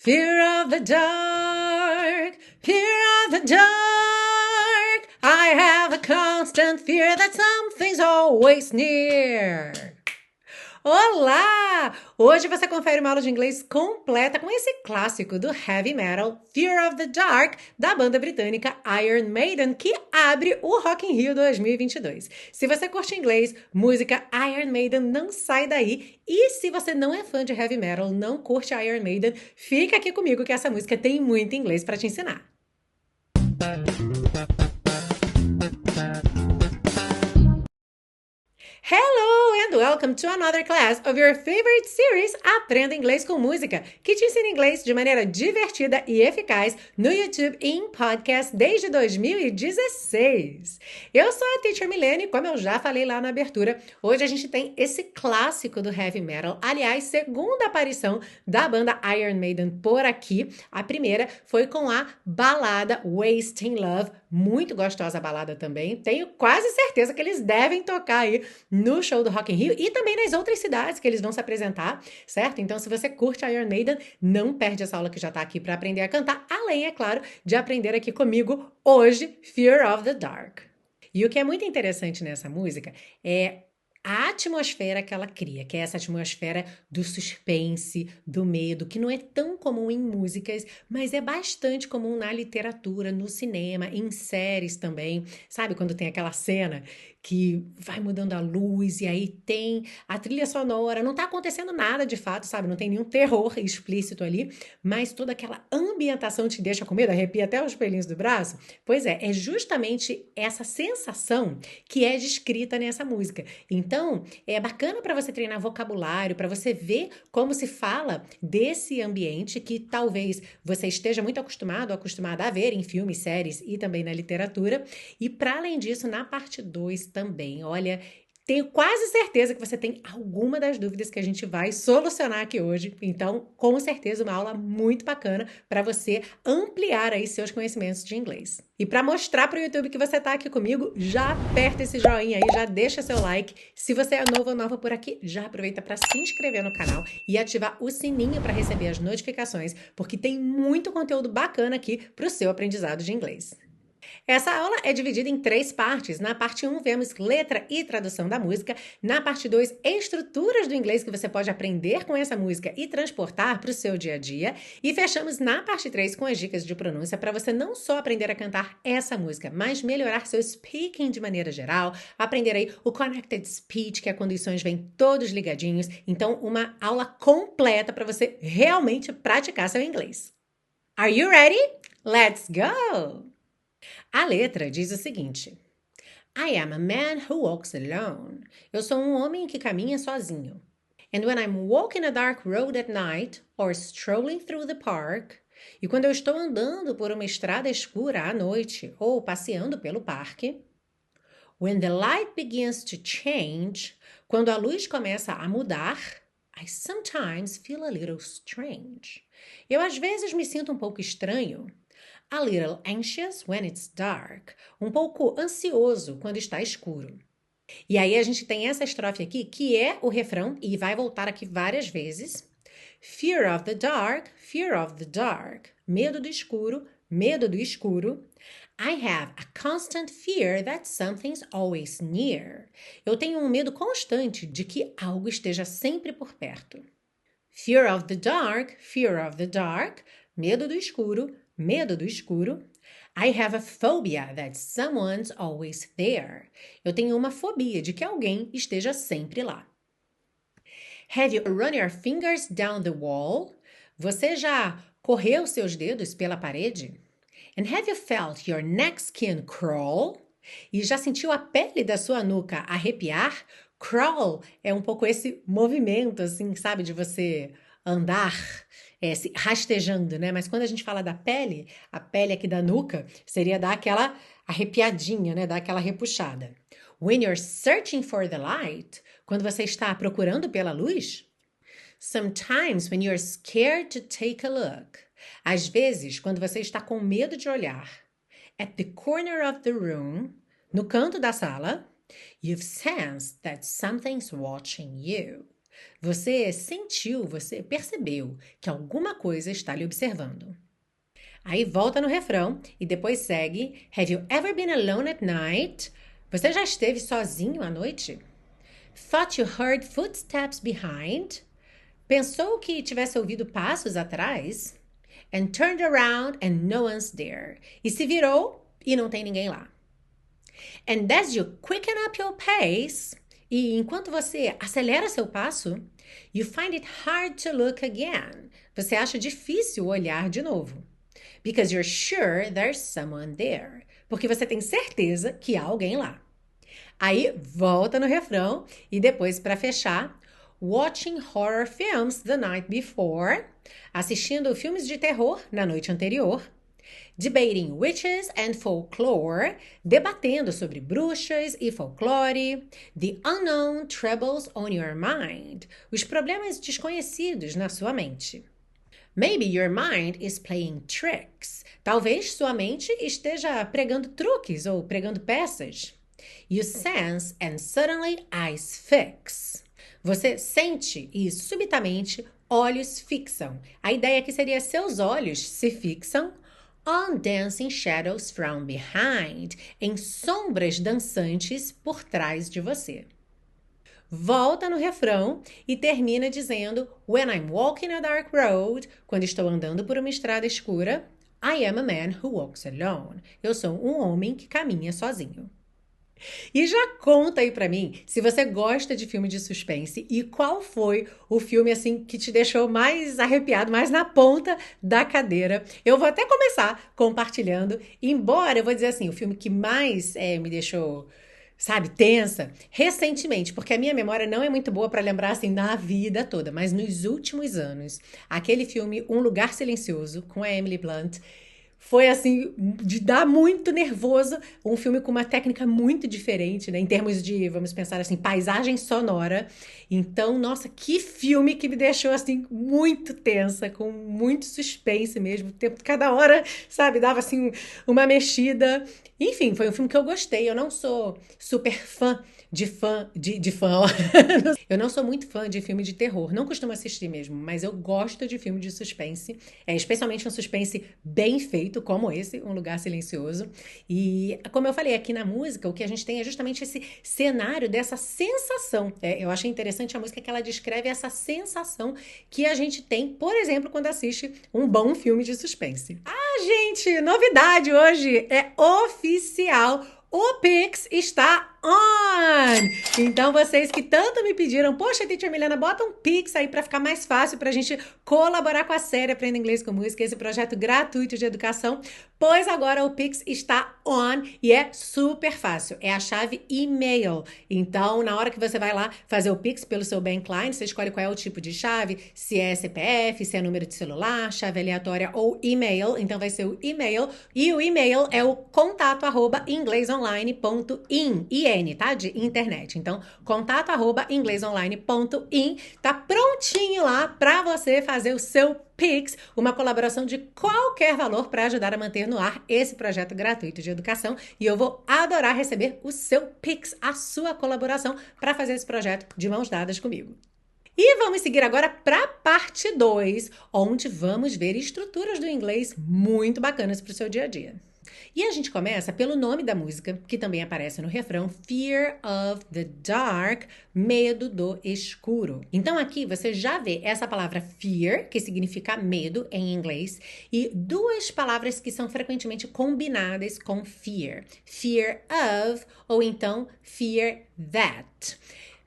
Fear of the dark, fear of the dark. I have a constant fear that something's always near. Olá! Hoje você confere uma aula de inglês completa com esse clássico do heavy metal, Fear of the Dark, da banda britânica Iron Maiden, que abre o Rock in Rio 2022. Se você curte inglês, música Iron Maiden, não sai daí. E se você não é fã de heavy metal, não curte Iron Maiden, fica aqui comigo que essa música tem muito inglês para te ensinar. Hello and welcome to another class of your favorite series Aprenda Inglês com Música, que te ensina inglês de maneira divertida e eficaz no YouTube e em podcast desde 2016. Eu sou a Teacher Milene, como eu já falei lá na abertura, hoje a gente tem esse clássico do heavy metal, aliás, segunda aparição da banda Iron Maiden por aqui. A primeira foi com a balada Wasting Love, muito gostosa a balada também. Tenho quase certeza que eles devem tocar aí no show do Rock in Rio e também nas outras cidades que eles vão se apresentar, certo? Então, se você curte Iron Maiden, não perde essa aula que já tá aqui para aprender a cantar, além, é claro, de aprender aqui comigo hoje, Fear of the Dark. E o que é muito interessante nessa música é a atmosfera que ela cria, que é essa atmosfera do suspense, do medo, que não é tão comum em músicas, mas é bastante comum na literatura, no cinema, em séries também. Sabe quando tem aquela cena que vai mudando a luz e aí tem a trilha sonora, não tá acontecendo nada de fato, sabe? Não tem nenhum terror explícito ali, mas toda aquela ambientação te deixa com medo, arrepia até os pelinhos do braço. Pois é justamente essa sensação que é descrita nessa música. Então, é bacana para você treinar vocabulário, para você ver como se fala desse ambiente que talvez você esteja muito acostumado ou acostumada a ver em filmes, séries e também na literatura. E para além disso, na parte 2 também, olha, tenho quase certeza que você tem alguma das dúvidas que a gente vai solucionar aqui hoje. Então, com certeza, uma aula muito bacana para você ampliar aí seus conhecimentos de inglês. E para mostrar para o YouTube que você está aqui comigo, já aperta esse joinha aí, já deixa seu like. Se você é novo ou nova por aqui, já aproveita para se inscrever no canal e ativar o sininho para receber as notificações, porque tem muito conteúdo bacana aqui para o seu aprendizado de inglês. Essa aula é dividida em 3 partes. Na parte 1, vemos letra e tradução da música. Na parte 2, estruturas do inglês que você pode aprender com essa música e transportar para o seu dia a dia. E fechamos na parte 3 com as dicas de pronúncia para você não só aprender a cantar essa música, mas melhorar seu speaking de maneira geral, aprender aí o connected speech, que é quando os sons vêm todos ligadinhos. Então, uma aula completa para você realmente praticar seu inglês. Are you ready? Let's go! A letra diz o seguinte: I am a man who walks alone. Eu sou um homem que caminha sozinho. And when I'm walking a dark road at night or strolling through the park, e quando eu estou andando por uma estrada escura à noite ou passeando pelo parque, when the light begins to change, quando a luz começa a mudar, I sometimes feel a little strange. Eu às vezes me sinto um pouco estranho. A little anxious when it's dark. Um pouco ansioso quando está escuro. E aí a gente tem essa estrofe aqui, que é o refrão, e vai voltar aqui várias vezes. Fear of the dark, fear of the dark. Medo do escuro, medo do escuro. I have a constant fear that something's always near. Eu tenho um medo constante de que algo esteja sempre por perto. Fear of the dark, fear of the dark. Medo do escuro, medo do escuro. I have a phobia that someone's always there. Eu tenho uma fobia de que alguém esteja sempre lá. Have you run your fingers down the wall? Você já correu seus dedos pela parede? And have you felt your neck skin crawl? E já sentiu a pele da sua nuca arrepiar? Crawl é um pouco esse movimento, assim, sabe, de você andar se rastejando, né? Mas quando a gente fala da pele, a pele aqui da nuca seria dar aquela arrepiadinha, né? Dar aquela repuxada. When you're searching for the light, quando você está procurando pela luz. Sometimes when you're scared to take a look. Às vezes, quando você está com medo de olhar. At the corner of the room, no canto da sala, you've sensed that something's watching you. Você sentiu, você percebeu que alguma coisa está lhe observando. Aí volta no refrão e depois segue: Have you ever been alone at night? Você já esteve sozinho à noite? Thought you heard footsteps behind? Pensou que tivesse ouvido passos atrás? And turned around and no one's there. E se virou e não tem ninguém lá. And as you quicken up your pace, e enquanto você acelera seu passo, you find it hard to look again. Você acha difícil olhar de novo. Because you're sure there's someone there. Porque você tem certeza que há alguém lá. Aí volta no refrão e depois, para fechar, watching horror films the night before, assistindo filmes de terror na noite anterior, debating witches and folklore, debatendo sobre bruxas e folclore, the unknown troubles on your mind, os problemas desconhecidos na sua mente. Maybe your mind is playing tricks. Talvez sua mente esteja pregando truques ou pregando peças. You sense and suddenly eyes fix. Você sente e subitamente olhos fixam. A ideia aqui seria seus olhos se fixam on dancing shadows from behind, em sombras dançantes por trás de você. Volta no refrão e termina dizendo When I'm walking a dark road, quando estou andando por uma estrada escura, I am a man who walks alone. Eu sou um homem que caminha sozinho. E já conta aí pra mim se você gosta de filme de suspense e qual foi o filme assim que te deixou mais arrepiado, mais na ponta da cadeira. Eu vou até começar compartilhando, embora eu vou dizer assim, o filme que mais me deixou, sabe, tensa, recentemente, porque a minha memória não é muito boa para lembrar assim na vida toda, mas nos últimos anos, aquele filme Um Lugar Silencioso com a Emily Blunt foi assim, de dar muito nervoso, um filme com uma técnica muito diferente, né, em termos de, vamos pensar assim, paisagem sonora. Então, nossa, que filme que me deixou assim muito tensa, com muito suspense mesmo, tempo cada hora, sabe, dava assim uma mexida. Enfim, foi um filme que eu gostei. Eu não sou super fã de fã, ó. Eu não sou muito fã de filme de terror, não costumo assistir mesmo, mas eu gosto de filme de suspense, especialmente um suspense bem feito, como esse, Um Lugar Silencioso. E, como eu falei, aqui na música, o que a gente tem é justamente esse cenário dessa sensação. Eu achei interessante a música que ela descreve essa sensação que a gente tem, por exemplo, quando assiste um bom filme de suspense. Ah, gente, novidade hoje é oficial. O Pix está on! Então, vocês que tanto me pediram, poxa, Teacher Milena, bota um Pix aí para ficar mais fácil para a gente colaborar com a série Aprenda Inglês com Música, esse projeto gratuito de educação, pois agora o Pix está on e é super fácil. É a chave e-mail. Então, na hora que você vai lá fazer o Pix pelo seu Bankline, você escolhe qual é o tipo de chave, se é CPF, se é número de celular, chave aleatória ou e-mail. Então, vai ser o e-mail. E o e-mail é o contato@inglesonline.in, tá? De internet. Então, contato@inglesonline.in. Tá prontinho lá para você fazer o seu Pix, uma colaboração de qualquer valor para ajudar a manter no ar esse projeto gratuito de educação. E eu vou adorar receber o seu Pix, a sua colaboração para fazer esse projeto de mãos dadas comigo. E vamos seguir agora para a parte 2, onde vamos ver estruturas do inglês muito bacanas para o seu dia a dia. E a gente começa pelo nome da música, que também aparece no refrão, Fear of the Dark, medo do escuro. Então aqui você já vê essa palavra fear, que significa medo em inglês, e duas palavras que são frequentemente combinadas com fear. Fear of, ou então fear that.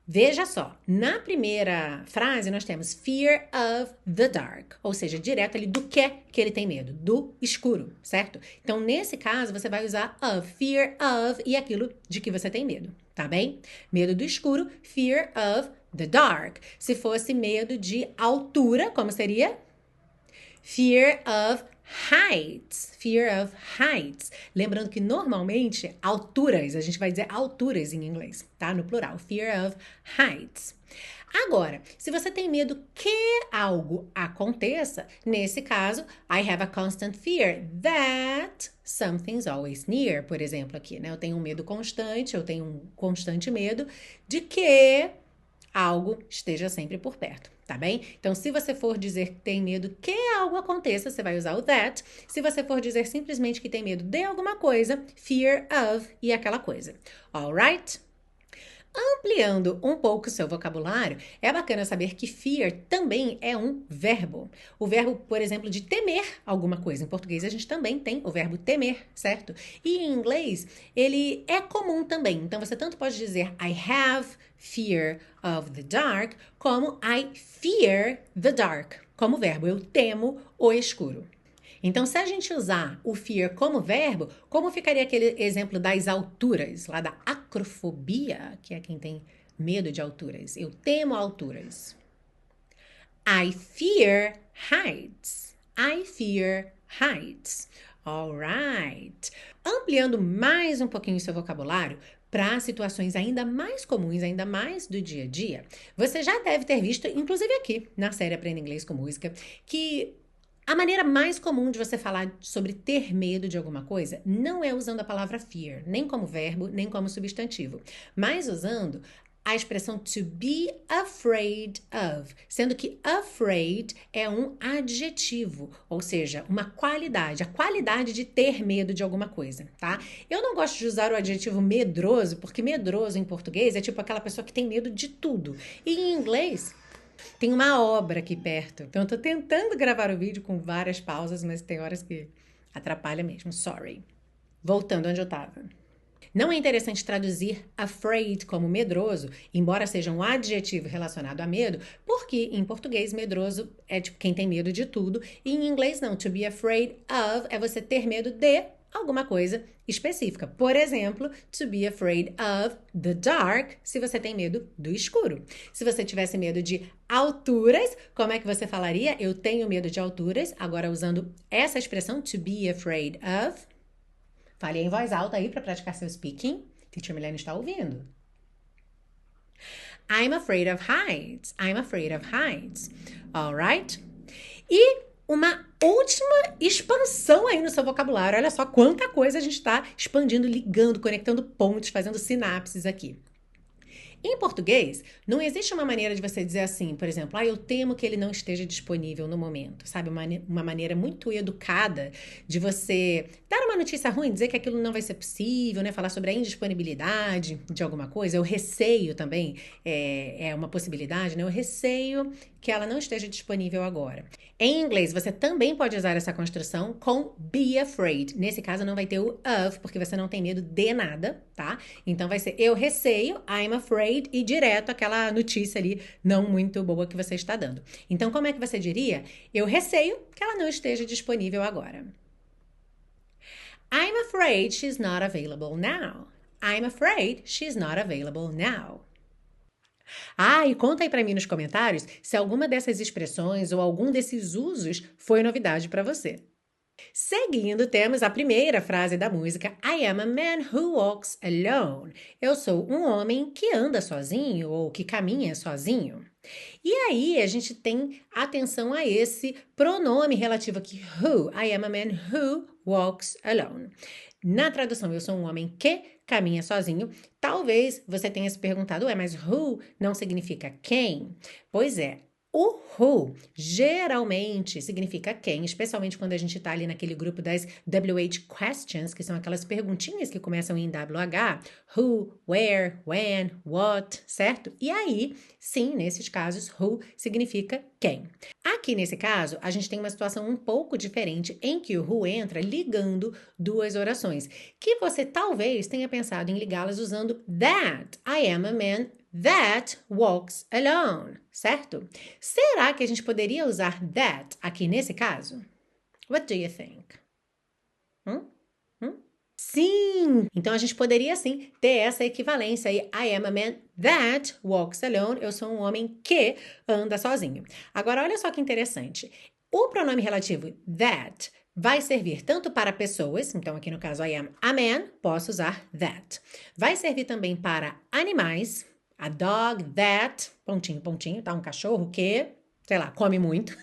Veja só, na primeira frase nós temos fear of the dark, ou seja, direto ali do que ele tem medo, do escuro, certo? Então, nesse caso, você vai usar of, fear of e aquilo de que você tem medo, tá bem? Medo do escuro, fear of the dark. Se fosse medo de altura, como seria? Fear of heights, fear of heights. Lembrando que normalmente alturas, a gente vai dizer alturas em inglês, tá? No plural, fear of heights. Agora, se você tem medo que algo aconteça, nesse caso, I have a constant fear that something's always near, por exemplo, aqui, né? Eu tenho um medo constante, eu tenho um constante medo de que algo esteja sempre por perto, tá bem? Então, se você for dizer que tem medo que algo aconteça, você vai usar o that. Se você for dizer simplesmente que tem medo de alguma coisa, fear of e aquela coisa. Alright? Ampliando um pouco o seu vocabulário, é bacana saber que fear também é um verbo. O verbo, por exemplo, de temer alguma coisa. Em português, a gente também tem o verbo temer, certo? E em inglês, ele é comum também. Então, você tanto pode dizer I have fear of the dark, como I fear the dark, como verbo. Eu temo o escuro. Então, se a gente usar o fear como verbo, como ficaria aquele exemplo das alturas, lá da acrofobia, que é quem tem medo de alturas? Eu temo alturas. I fear heights. I fear heights. Alright. Ampliando mais um pouquinho o seu vocabulário, para situações ainda mais comuns, ainda mais do dia a dia, você já deve ter visto, inclusive aqui na série Aprenda Inglês com Música, que a maneira mais comum de você falar sobre ter medo de alguma coisa não é usando a palavra fear, nem como verbo, nem como substantivo, mas usando a expressão to be afraid of, sendo que afraid é um adjetivo, ou seja, uma qualidade, a qualidade de ter medo de alguma coisa, tá? Eu não gosto de usar o adjetivo medroso, porque medroso em português é tipo aquela pessoa que tem medo de tudo. E em inglês tem uma obra aqui perto. Então eu tô tentando gravar o vídeo com várias pausas, mas tem horas que atrapalha mesmo. Sorry. Voltando onde eu tava. Não é interessante traduzir afraid como medroso, embora seja um adjetivo relacionado a medo, porque em português medroso é tipo quem tem medo de tudo, e em inglês não. To be afraid of é você ter medo de alguma coisa específica. Por exemplo, to be afraid of the dark, se você tem medo do escuro. Se você tivesse medo de alturas, como é que você falaria? Eu tenho medo de alturas. Agora, usando essa expressão, to be afraid of. Fale em voz alta aí para praticar seu speaking. Teacher Milene está ouvindo. I'm afraid of heights. I'm afraid of heights. Alright? E uma última expansão aí no seu vocabulário. Olha só quanta coisa a gente está expandindo, ligando, conectando pontos, fazendo sinapses aqui. Em português, não existe uma maneira de você dizer assim, por exemplo, eu temo que ele não esteja disponível no momento, sabe? Uma maneira muito educada de você dar uma notícia ruim, dizer que aquilo não vai ser possível, né? Falar sobre a indisponibilidade de alguma coisa. O receio também é uma possibilidade, né? O receio que ela não esteja disponível agora. Em inglês, você também pode usar essa construção com be afraid. Nesse caso, não vai ter o of, porque você não tem medo de nada, tá? Então, vai ser eu receio, I'm afraid, e direto aquela notícia ali não muito boa que você está dando. Então, como é que você diria? Eu receio que ela não esteja disponível agora. I'm afraid she's not available now. I'm afraid she's not available now. E conta aí para mim nos comentários se alguma dessas expressões ou algum desses usos foi novidade para você. Seguindo, temos a primeira frase da música I am a man who walks alone. Eu sou um homem que anda sozinho ou que caminha sozinho. E aí a gente tem atenção a esse pronome relativo aqui, who. I am a man who walks alone. Na tradução, eu sou um homem que caminha sozinho. Talvez você tenha se perguntado, mas who não significa quem? Pois é. O who geralmente significa quem, especialmente quando a gente está ali naquele grupo das WH questions, que são aquelas perguntinhas que começam em WH, who, where, when, what, certo? E aí, sim, nesses casos, who significa quem. Aqui nesse caso, a gente tem uma situação um pouco diferente em que o who entra ligando duas orações, que você talvez tenha pensado em ligá-las usando that. I am a man that walks alone, certo? Será que a gente poderia usar that aqui nesse caso? What do you think? Sim! Então, a gente poderia, sim, ter essa equivalência aí. I am a man that walks alone. Eu sou um homem que anda sozinho. Agora, olha só que interessante. O pronome relativo that vai servir tanto para pessoas, então aqui no caso I am a man, posso usar that. Vai servir também para animais, a dog that, pontinho, pontinho, tá? Um cachorro que, sei lá, come muito.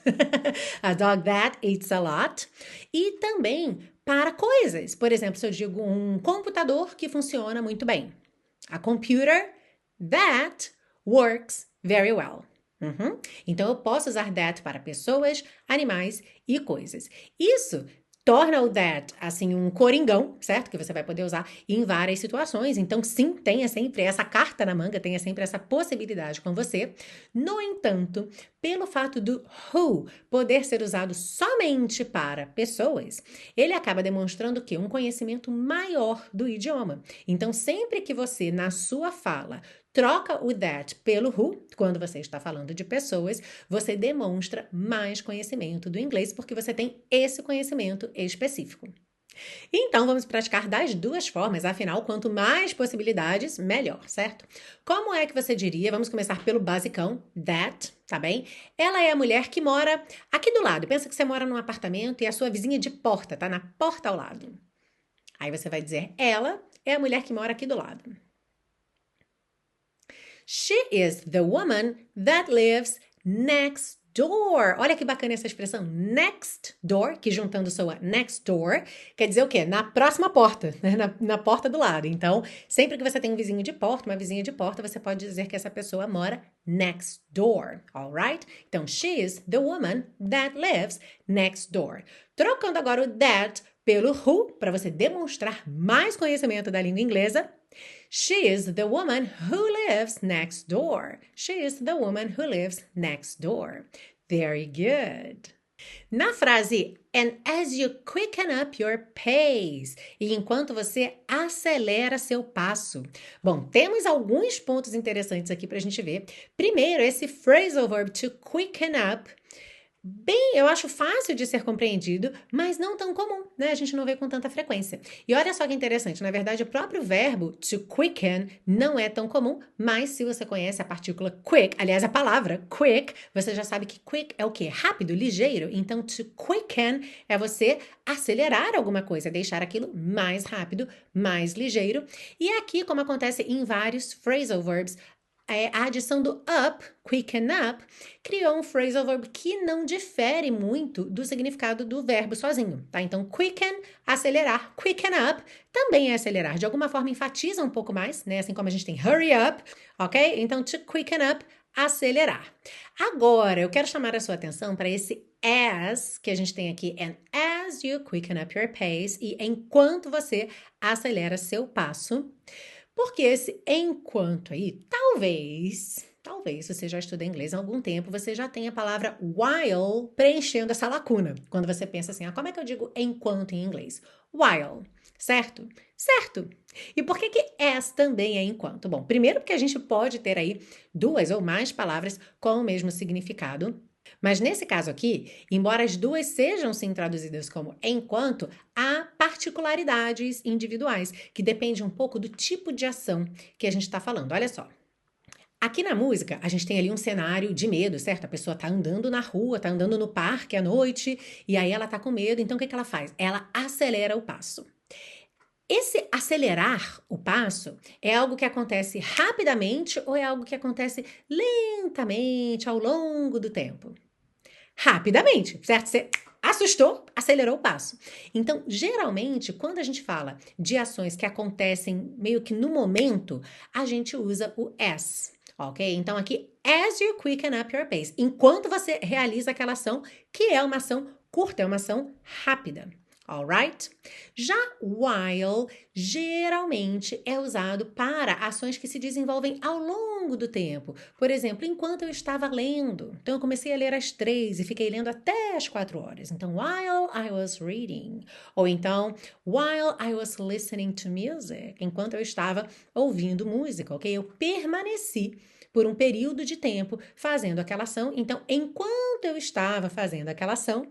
A dog that eats a lot. E também para coisas. Por exemplo, se eu digo um computador que funciona muito bem. A computer that works very well. Então, eu posso usar that para pessoas, animais e coisas. Isso torna o that, assim, um coringão, certo? Que você vai poder usar em várias situações. Então, sim, tenha sempre essa carta na manga, tenha sempre essa possibilidade com você. No entanto, pelo fato do who poder ser usado somente para pessoas, ele acaba demonstrando que um conhecimento maior do idioma. Então, sempre que você, na sua fala, troca o that pelo who, quando você está falando de pessoas, você demonstra mais conhecimento do inglês, porque você tem esse conhecimento específico. Então, vamos praticar das duas formas, afinal, quanto mais possibilidades, melhor, certo? Como é que você diria? Vamos começar pelo basicão, that, tá bem? Ela é a mulher que mora aqui do lado. Pensa que você mora num apartamento e a sua vizinha de porta, tá na porta ao lado. Aí você vai dizer, ela é a mulher que mora aqui do lado. She is the woman that lives next door. Olha que bacana essa expressão, next door, que juntando soa next door, quer dizer o quê? Na próxima porta, né? na porta do lado. Então, sempre que você tem um vizinho de porta, uma vizinha de porta, você pode dizer que essa pessoa mora next door, alright? Então, she is the woman that lives next door. Trocando agora o that pelo who, para você demonstrar mais conhecimento da língua inglesa, she is the woman who lives next door. She is the woman who lives next door. Very good. Na frase, and as you quicken up your pace, e enquanto você acelera seu passo. Bom, temos alguns pontos interessantes aqui para a gente ver. Primeiro, esse phrasal verb to quicken up. Bem, eu acho fácil de ser compreendido, mas não tão comum, né? A gente não vê com tanta frequência. E olha só que interessante, na verdade, o próprio verbo to quicken não é tão comum, mas se você conhece a partícula quick, aliás, a palavra quick, você já sabe que quick é o quê? Rápido, ligeiro. Então, to quicken é você acelerar alguma coisa, deixar aquilo mais rápido, mais ligeiro. E aqui, como acontece em vários phrasal verbs, a adição do up, quicken up, criou um phrasal verb que não difere muito do significado do verbo sozinho, tá? Então, quicken, acelerar, quicken up, também é acelerar. De alguma forma, enfatiza um pouco mais, né? Assim como a gente tem hurry up, ok? Então, to quicken up, acelerar. Agora, eu quero chamar a sua atenção para esse as que a gente tem aqui, and as you quicken up your pace, e enquanto você acelera seu passo. Porque esse enquanto aí, talvez você já estuda inglês há algum tempo, você já tem a palavra while preenchendo essa lacuna. Quando você pensa assim, como é que eu digo enquanto em inglês? While, certo? Certo. E por que as também é enquanto? Bom, primeiro porque a gente pode ter aí duas ou mais palavras com o mesmo significado. Mas nesse caso aqui, embora as duas sejam sim traduzidas como enquanto, há particularidades individuais que dependem um pouco do tipo de ação que a gente está falando. Olha só. Aqui na música, a gente tem ali um cenário de medo, certo? A pessoa tá andando na rua, tá andando no parque à noite, e aí ela tá com medo, então o que ela faz? Ela acelera o passo. Esse acelerar o passo é algo que acontece rapidamente ou é algo que acontece lentamente ao longo do tempo? Rapidamente, certo? Você assustou, acelerou o passo. Então, geralmente, quando a gente fala de ações que acontecem meio que no momento, a gente usa o as, ok? Então, aqui, as you quicken up your pace. Enquanto você realiza aquela ação, que é uma ação curta, é uma ação rápida. Alright? Já while geralmente é usado para ações que se desenvolvem ao longo do tempo. Por exemplo, enquanto eu estava lendo. Então, eu comecei a ler às 3 e fiquei lendo até às 4 horas. Então, while I was reading. Ou então, while I was listening to music. Enquanto eu estava ouvindo música, ok? Eu permaneci por um período de tempo fazendo aquela ação. Então, enquanto eu estava fazendo aquela ação,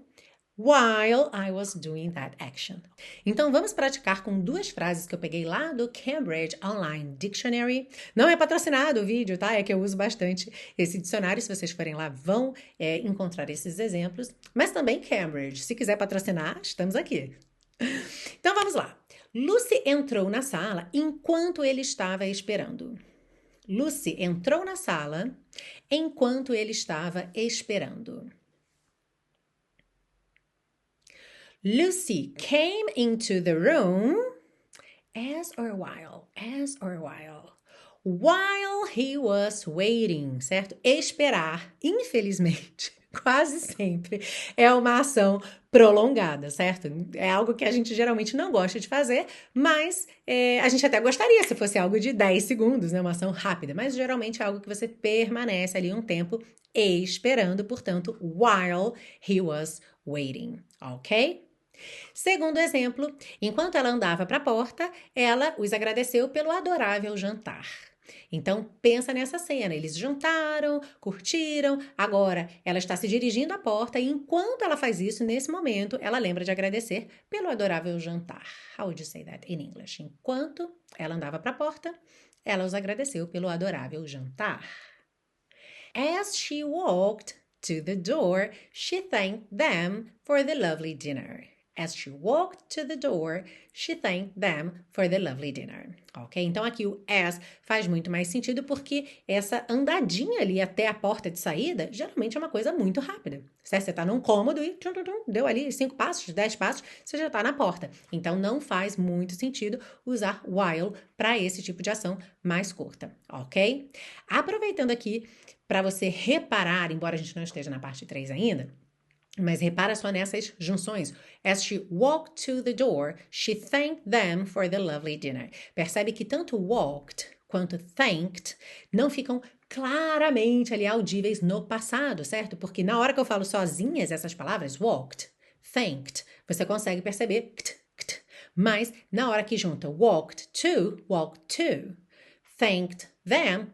while I was doing that action. Então, vamos praticar com duas frases que eu peguei lá do Cambridge Online Dictionary. Não é patrocinado o vídeo, tá? É que eu uso bastante esse dicionário. Se vocês forem lá, vão encontrar esses exemplos. Mas também Cambridge. Se quiser patrocinar, estamos aqui. Então, vamos lá. Lucy entrou na sala enquanto ele estava esperando. Lucy entrou na sala enquanto ele estava esperando. Lucy came into the room as or while. while he was waiting, certo? Esperar, infelizmente, quase sempre é uma ação prolongada, certo? É algo que a gente geralmente não gosta de fazer, mas a gente até gostaria se fosse algo de 10 segundos, né? Uma ação rápida, mas geralmente é algo que você permanece ali um tempo esperando, portanto, while he was waiting, ok? Segundo exemplo, enquanto ela andava para a porta, ela os agradeceu pelo adorável jantar. Então, pensa nessa cena. Eles jantaram, curtiram, agora ela está se dirigindo à porta e enquanto ela faz isso, nesse momento, ela lembra de agradecer pelo adorável jantar. How would you say that in English? Enquanto ela andava para a porta, ela os agradeceu pelo adorável jantar. As she walked to the door, she thanked them for the lovely dinner. As she walked to the door, she thanked them for the lovely dinner. Ok? Então aqui o as faz muito mais sentido porque essa andadinha ali até a porta de saída geralmente é uma coisa muito rápida. Certo? Você está num cômodo e deu ali 5 passos, 10 passos, você já está na porta. Então não faz muito sentido usar while para esse tipo de ação mais curta. Ok? Aproveitando aqui para você reparar, embora a gente não esteja na parte 3 ainda, mas repara só nessas junções. As she walked to the door, she thanked them for the lovely dinner. Percebe que tanto walked quanto thanked não ficam claramente ali audíveis no passado, certo? Porque na hora que eu falo sozinhas essas palavras, walked, thanked, você consegue perceber mas na hora que junta walked to, thanked them.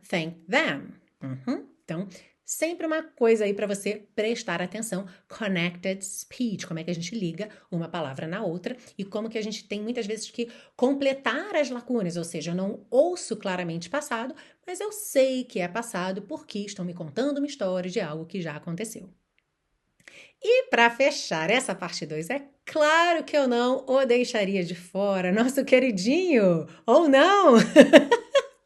Então, sempre uma coisa aí para você prestar atenção, connected speech, como é que a gente liga uma palavra na outra e como que a gente tem muitas vezes que completar as lacunas, ou seja, eu não ouço claramente passado, mas eu sei que é passado porque estão me contando uma história de algo que já aconteceu. E para fechar essa parte 2, é claro que eu não o deixaria de fora, nosso queridinho, ou não?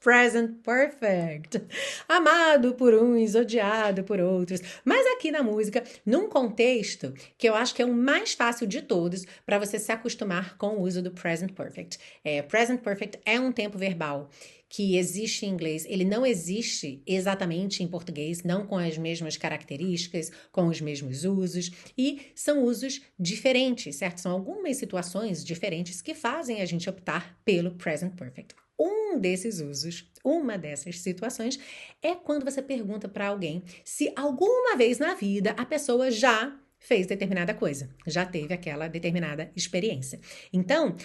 Present perfect. Amado por uns, odiado por outros. Mas aqui na música, num contexto que eu acho que é o mais fácil de todos para você se acostumar com o uso do present perfect. Present perfect é um tempo verbal que existe em inglês, ele não existe exatamente em português, não com as mesmas características, com os mesmos usos, e são usos diferentes, certo? São algumas situações diferentes que fazem a gente optar pelo present perfect. Um desses usos, uma dessas situações, é quando você pergunta para alguém se alguma vez na vida a pessoa já fez determinada coisa, já teve aquela determinada experiência. Então,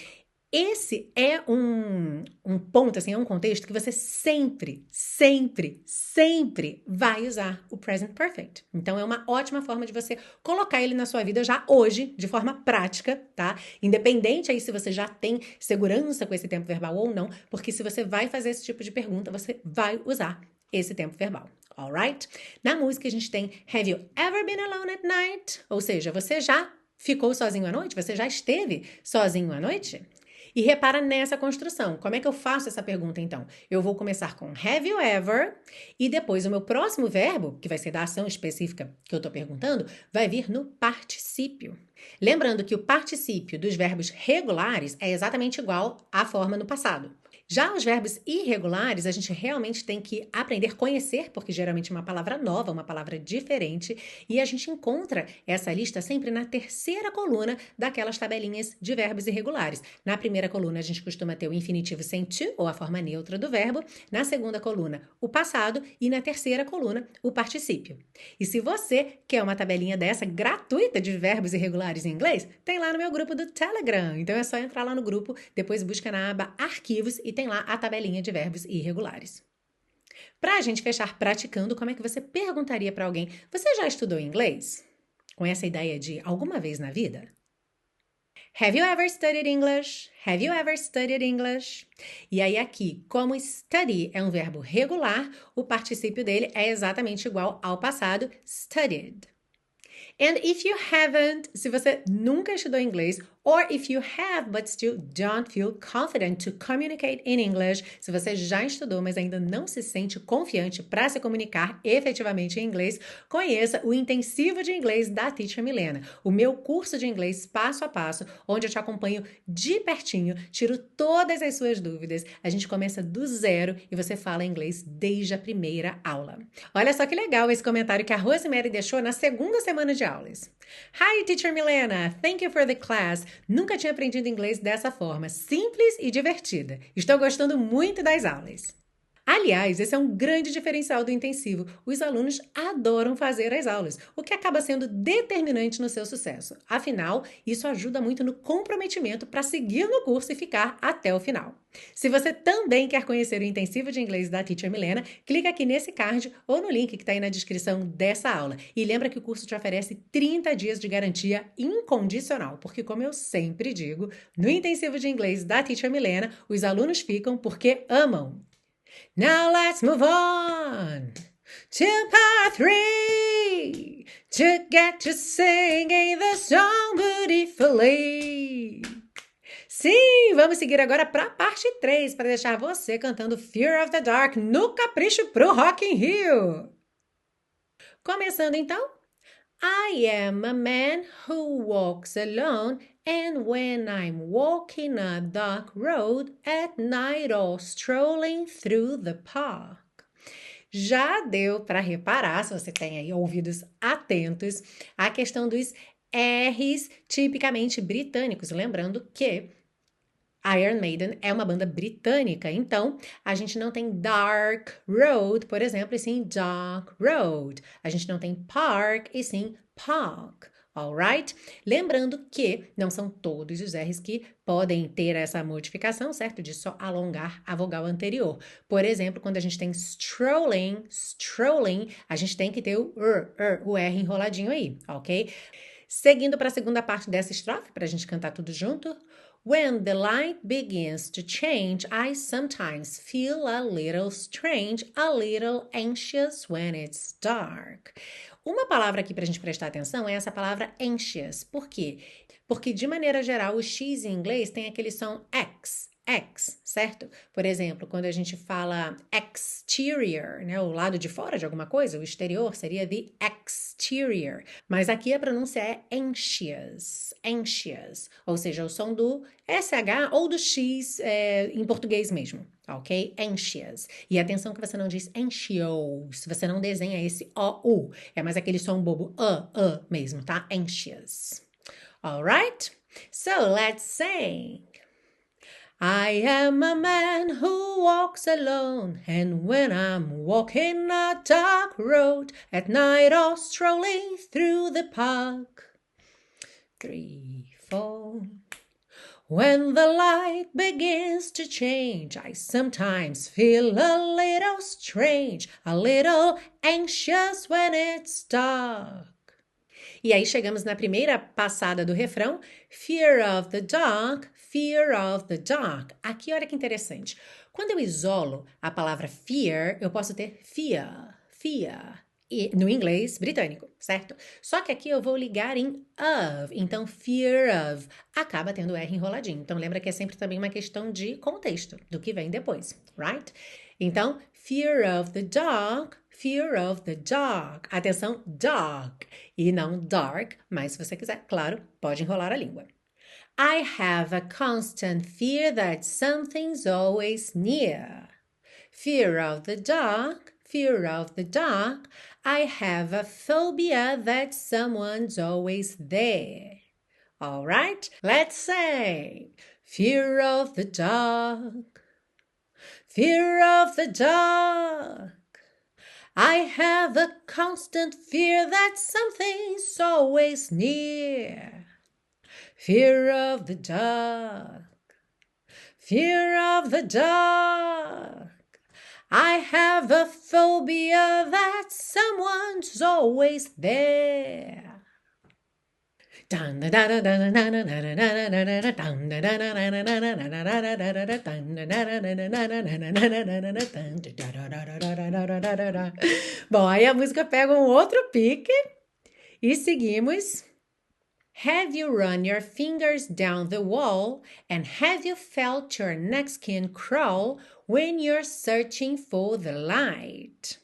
esse é um ponto, assim, é um contexto que você sempre vai usar o present perfect. Então, é uma ótima forma de você colocar ele na sua vida já hoje, de forma prática, tá? Independente aí se você já tem segurança com esse tempo verbal ou não, porque se você vai fazer esse tipo de pergunta, você vai usar esse tempo verbal. Alright? Na música a gente tem Have you ever been alone at night? Ou seja, você já ficou sozinho à noite? Você já esteve sozinho à noite? E repara nessa construção. Como é que eu faço essa pergunta, então? Eu vou começar com have you ever e depois o meu próximo verbo, que vai ser da ação específica que eu estou perguntando, vai vir no particípio. Lembrando que o particípio dos verbos regulares é exatamente igual à forma no passado. Já os verbos irregulares, a gente realmente tem que aprender a conhecer, porque geralmente é uma palavra nova, uma palavra diferente, e a gente encontra essa lista sempre na terceira coluna daquelas tabelinhas de verbos irregulares. Na primeira coluna, a gente costuma ter o infinitivo sem to, ou a forma neutra do verbo, na segunda coluna, o passado, e na terceira coluna, o particípio. E se você quer uma tabelinha dessa gratuita de verbos irregulares em inglês, tem lá no meu grupo do Telegram. Então é só entrar lá no grupo, depois busca na aba Arquivos e tem lá a tabelinha de verbos irregulares. Para a gente fechar praticando, como é que você perguntaria para alguém: você já estudou inglês? Com essa ideia de alguma vez na vida? Have you ever studied English? Have you ever studied English? E aí aqui, como study é um verbo regular, o particípio dele é exatamente igual ao passado, studied. And if you haven't, se você nunca estudou inglês Or if you have but still don't feel confident to communicate in English, se você já estudou, mas ainda não se sente confiante para se comunicar efetivamente em inglês, conheça o Intensivo de Inglês da Teacher Milena, o meu curso de inglês passo a passo, onde eu te acompanho de pertinho, tiro todas as suas dúvidas, a gente começa do zero e você fala inglês desde a primeira aula. Olha só que legal esse comentário que a Rosemary deixou na segunda semana de aulas. Hi, Teacher Milena! Thank you for the class. Nunca tinha aprendido inglês dessa forma, simples e divertida. Estou gostando muito das aulas. Aliás, esse é um grande diferencial do intensivo. Os alunos adoram fazer as aulas, o que acaba sendo determinante no seu sucesso. Afinal, isso ajuda muito no comprometimento para seguir no curso e ficar até o final. Se você também quer conhecer o intensivo de inglês da Teacher Milena, clica aqui nesse card ou no link que está aí na descrição dessa aula. E lembra que o curso te oferece 30 dias de garantia incondicional, porque como eu sempre digo, no intensivo de inglês da Teacher Milena, os alunos ficam porque amam. Now let's move on to part 3 to get to singing the song beautifully. Sim, vamos seguir agora para a parte 3 para deixar você cantando Fear of the Dark no capricho pro Rock in Rio. Começando então. I am a man who walks alone, and when I'm walking a dark road at night or strolling through the park. Já deu para reparar, se você tem aí ouvidos atentos, a questão dos R's tipicamente britânicos. Lembrando que Iron Maiden é uma banda britânica, então a gente não tem Dark Road, por exemplo, e sim Dark Road. A gente não tem Park, e sim Park. Alright? Lembrando que não são todos os R's que podem ter essa modificação, certo? De só alongar a vogal anterior. Por exemplo, quando a gente tem strolling, a gente tem que ter o R enroladinho aí, ok? Seguindo para a segunda parte dessa estrofe, para a gente cantar tudo junto. When the light begins to change, I sometimes feel a little strange, a little anxious when it's dark. Uma palavra aqui para a gente prestar atenção é essa palavra anxious. Por quê? Porque, de maneira geral, o X em inglês tem aquele som X, certo? Por exemplo, quando a gente fala exterior, né, o lado de fora de alguma coisa, o exterior seria the exterior. Mas aqui a pronúncia é anxious, ou seja, o som do SH ou do X em português mesmo, ok? Anxious. E atenção que você não diz anxious, você não desenha esse O-U, é mais aquele som bobo mesmo, tá? Anxious. Alright? So, let's sing. I am a man who walks alone, and when I'm walking a dark road at night or strolling through the park. 3, 4. When the light begins to change, I sometimes feel a little strange, a little anxious when it's dark. E aí chegamos na primeira passada do refrão, Fear of the dark, fear of the dark. Aqui olha que interessante. Quando eu isolo a palavra fear, eu posso ter fear, e, no inglês britânico, certo? Só que aqui eu vou ligar em of, então fear of acaba tendo R enroladinho. Então lembra que é sempre também uma questão de contexto, do que vem depois, right? Então, fear of the dark, fear of the dark. Atenção, dark e não dark, mas se você quiser, claro, pode enrolar a língua. I have a constant fear that something's always near. Fear of the dark, fear of the dark. I have a phobia that someone's always there. All right, let's say fear of the dark, fear of the dark. I have a constant fear that something's always near. Fear of the dark, fear of the dark. I have a phobia that someone's always there. Bom, aí a música pega um outro pique e seguimos Have you run your fingers down the wall? And have you felt your neck skin crawl when you're searching for the light?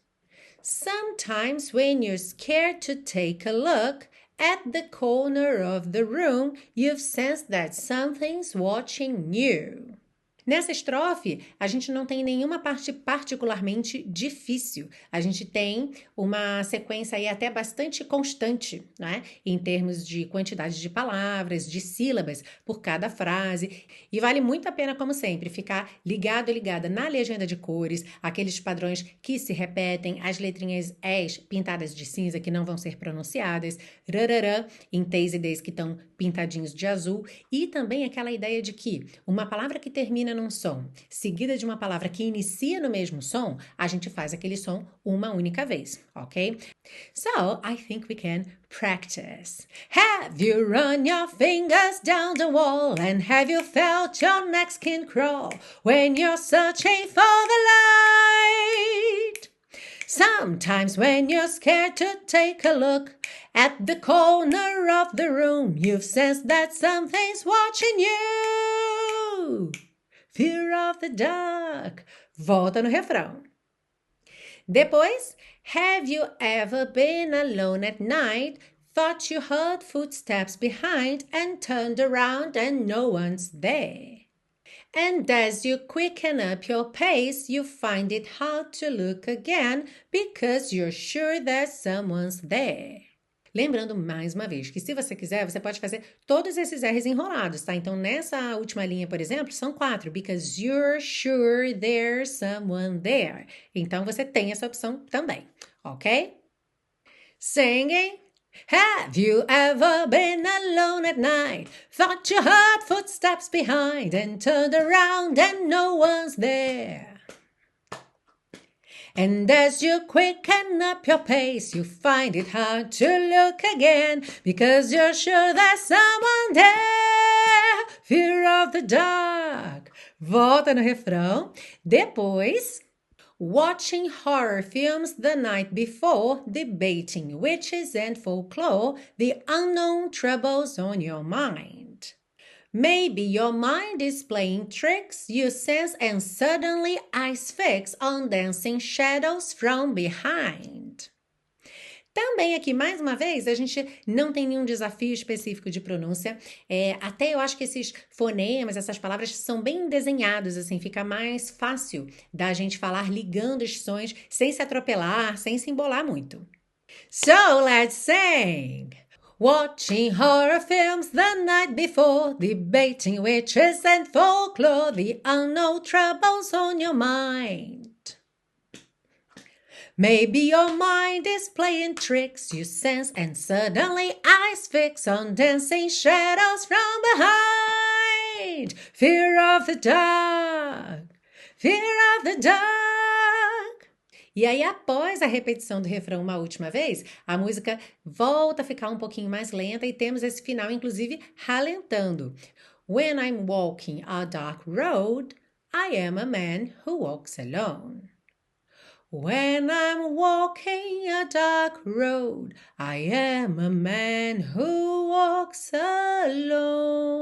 Sometimes when you're scared to take a look at the corner of the room, you've sensed that something's watching you. Nessa estrofe, a gente não tem nenhuma parte particularmente difícil. A gente tem uma sequência aí até bastante constante, né? Em termos de quantidade de palavras, de sílabas por cada frase. E vale muito a pena, como sempre, ficar ligado, ligada na legenda de cores, aqueles padrões que se repetem, as letrinhas S pintadas de cinza que não vão ser pronunciadas, rararã em T's e D's que estão pintadinhos de azul, e também aquela ideia de que uma palavra que termina num som, seguida de uma palavra que inicia no mesmo som, a gente faz aquele som uma única vez, ok? So, I think we can practice. Have you run your fingers down the wall and have you felt your neck skin crawl when you're searching for the light? Sometimes when you're scared to take a look at the corner of the room, you've sensed that something's watching you. Fear of the dark. Volta no refrão. Depois, have you ever been alone at night, thought you heard footsteps behind and turned around and no one's there? And as you quicken up your pace, you find it hard to look again because you're sure that someone's there. Lembrando mais uma vez que se você quiser, você pode fazer todos esses R's enrolados, tá? Então, nessa última linha, por exemplo, são 4. Because you're sure there's someone there. Então, você tem essa opção também, ok? Singing. Have you ever been alone at night, thought you heard footsteps behind and turned around and no one's there? And as you quicken up your pace, you find it hard to look again because you're sure there's someone there. Fear of the dark. Volta no refrão. Depois, watching horror films the night before, debating witches and folklore, the unknown troubles on your mind. Maybe your mind is playing tricks you sense and suddenly eyes fix on dancing shadows from behind. Também aqui, mais uma vez, a gente não tem nenhum desafio específico de pronúncia. Até eu acho que esses fonemas, essas palavras são bem desenhados, assim, fica mais fácil da gente falar ligando os sons sem se atropelar, sem se embolar muito. So, let's sing! Watching horror films the night before, debating witches and folklore, the unknown troubles on your mind. Maybe your mind is playing tricks you sense and suddenly eyes fix on dancing shadows from behind. Fear of the dark, fear of the dark. E aí, após a repetição do refrão uma última vez, a música volta a ficar um pouquinho mais lenta e temos esse final, inclusive, ralentando. When I'm walking a dark road, I am a man who walks alone. When I'm walking a dark road, I am a man who walks alone.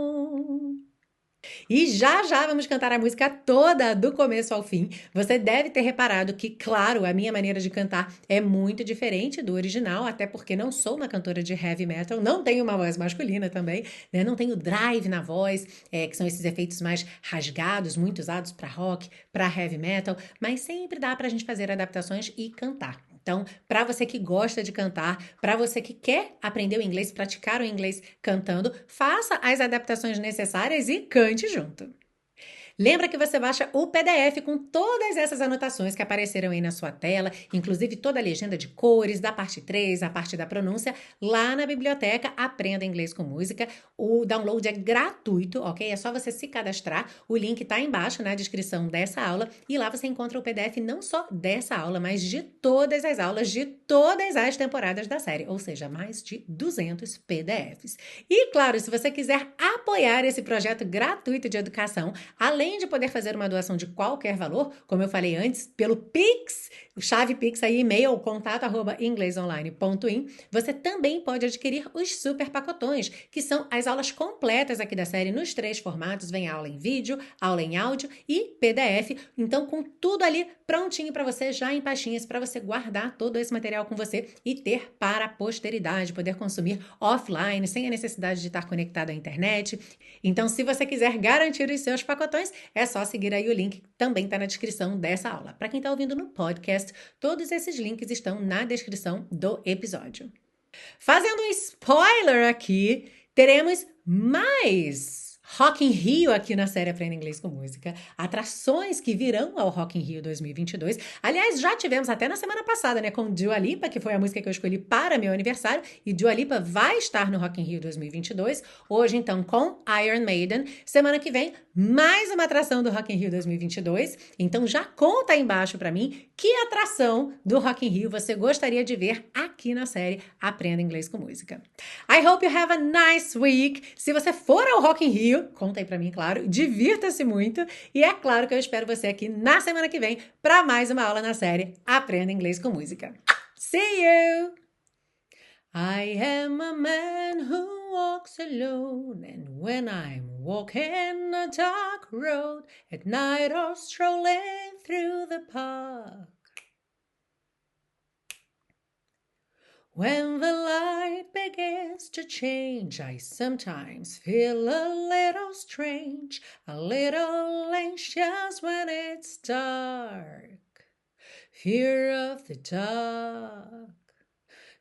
E já vamos cantar a música toda do começo ao fim. Você deve ter reparado que, claro, a minha maneira de cantar é muito diferente do original, até porque não sou uma cantora de heavy metal, não tenho uma voz masculina também, né? Não tenho drive na voz, que são esses efeitos mais rasgados, muito usados para rock, para heavy metal, mas sempre dá pra gente fazer adaptações e cantar. Então, para você que gosta de cantar, para você que quer aprender o inglês, praticar o inglês cantando, faça as adaptações necessárias e cante junto. Lembra que você baixa o PDF com todas essas anotações que apareceram aí na sua tela, inclusive toda a legenda de cores, da parte 3, a parte da pronúncia, lá na biblioteca Aprenda Inglês com Música. O download é gratuito, ok? É só você se cadastrar. O link tá embaixo na descrição dessa aula e lá você encontra o PDF não só dessa aula, mas de todas as aulas de todas as temporadas da série, ou seja, mais de 200 PDFs. E claro, se você quiser aprender apoiar esse projeto gratuito de educação, além de poder fazer uma doação de qualquer valor, como eu falei antes, pelo Pix, o chave Pix aí, e-mail, contato@inglesonline.in, você também pode adquirir os super pacotões, que são as aulas completas aqui da série nos 3 formatos, vem aula em vídeo, aula em áudio e PDF, então com tudo ali prontinho para você, já em pastinhas, para você guardar todo esse material com você e ter para a posteridade, poder consumir offline, sem a necessidade de estar conectado à internet. Então, se você quiser garantir os seus pacotões, é só seguir aí o link, que também está na descrição dessa aula. Para quem está ouvindo no podcast, todos esses links estão na descrição do episódio. Fazendo um spoiler aqui, teremos mais Rock in Rio aqui na série Aprenda Inglês com Música, atrações que virão ao Rock in Rio 2022. Aliás, já tivemos até na semana passada, né, com Dua Lipa, que foi a música que eu escolhi para meu aniversário, e Dua Lipa vai estar no Rock in Rio 2022. Hoje, então, com Iron Maiden. Semana que vem, mais uma atração do Rock in Rio 2022. Então, já conta aí embaixo para mim que atração do Rock in Rio você gostaria de ver aqui na série Aprenda Inglês com Música. I hope you have a nice week. Se você for ao Rock in Rio, conta aí pra mim, claro, divirta-se muito e é claro que eu espero você aqui na semana que vem para mais uma aula na série Aprenda Inglês com Música. See you! I am a man who walks alone, and when I'm walking a dark road at night or strolling through the park, when the light begins to change, I sometimes feel a little strange, a little anxious when it's dark. Fear of the dark,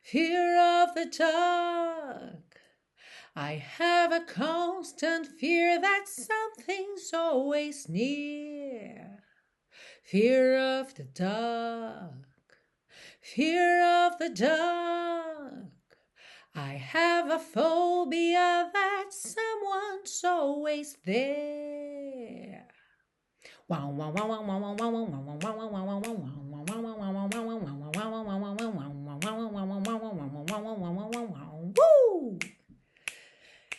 fear of the dark. I have a constant fear that something's always near. Fear of the dark, fear of the dark. I have a phobia that someone's always there. Wow, wow, wow, wow, wow, wow, wow, wow, wow, wow, wow, wow, wow. Woo!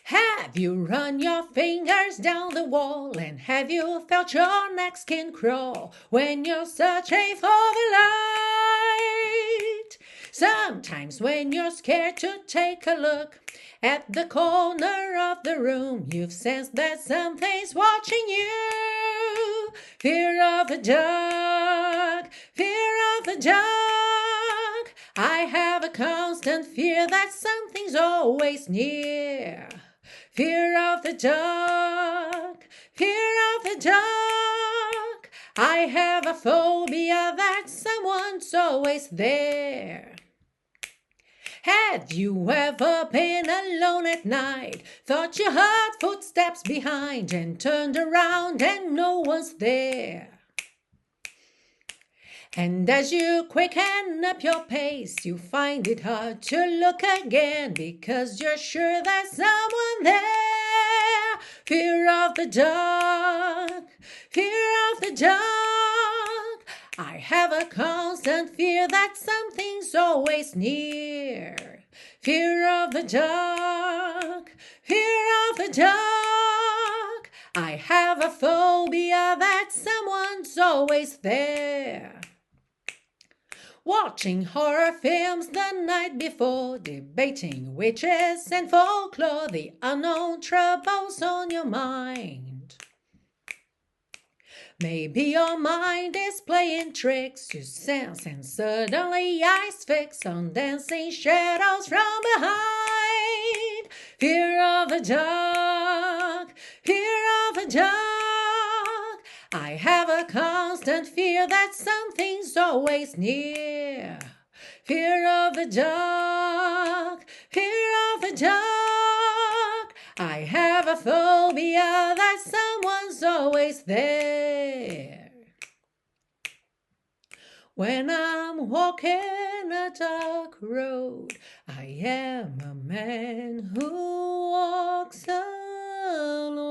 Have you run your fingers down the wall, and have you felt your neck skin crawl when you're searching for the light? Sometimes when you're scared to take a look at the corner of the room, you've sensed that something's watching you. Fear of the dark, fear of the dark. I have a constant fear that something's always near. Fear of the dark, fear of the dark. I have a phobia that someone's always there. Have you ever been alone at night, thought you heard footsteps behind, and turned around and no one's there? And as you quicken up your pace, you find it hard to look again, because you're sure there's someone there. Fear of the dark, fear of the dark. I have a constant fear that something's always near. Fear of the dark, fear of the dark. I have a phobia that someone's always there. Watching horror films the night before, debating witches and folklore, the unknown troubles on your mind. Maybe your mind is playing tricks, you sense, and suddenly eyes fix on dancing shadows from behind. Fear of the dark, fear of the dark. I have a constant fear that something's always near. Fear of the dark, fear of the dark. I have a phobia that someone's always there. When I'm walking a dark road, I am a man who walks alone.